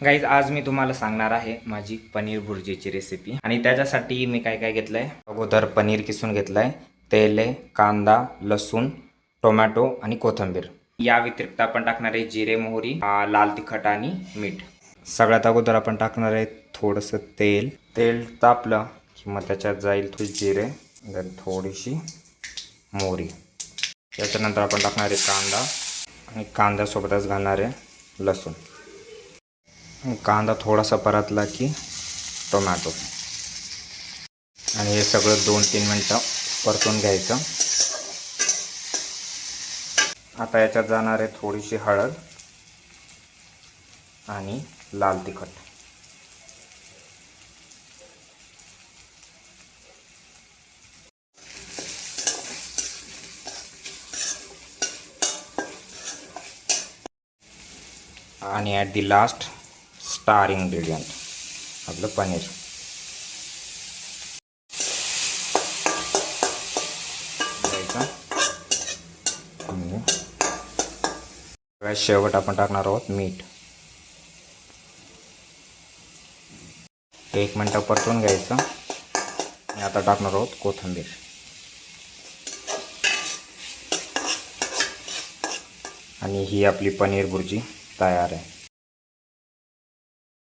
Guys आज मी तुम्हाला सांगणार आहे माझी पनीर भुर्जीची रेसिपी आणि त्याच्यासाठी मी काय काय घेतलंय। अगोदर पनीर किसून घेतलंय, तेल, कांदा, लसूण, टोमॅटो आणि कोथिंबीर। या व्यतिरिक्त आपण टाकणार आहे जिरे, मोहरी, लाल तिखट आणि मीठ। सगळ्यात अगोदर आपण टाकणार आहे थोडंसं तेल। तेल तापलं की मग त्याच्यात जाईल थोडी जिरे, थोडीशी मोहरी। त्याच्यानंतर आपण टाकणार आहे कांदा आणि कांद्यासोबतच घालणार आहे लसूण। कांदा थोडासा परतला की टोमॅटो आणि हे सगळं 2-3 मिनटं परतून घ्यायचं। आता याच्यात जाणार आहे थोडीशी हळद आणि लाल तिखट। आणि at the last star ingredient आपलं पनीर। शेवट आपण टाकणार आहोत मीठ। 1 मिनिट परतून घ्यायचं आणि आता टाकणार आहोत कोथिंबीर। आणि ही आपली पनीर भुर्जी तयार आहे।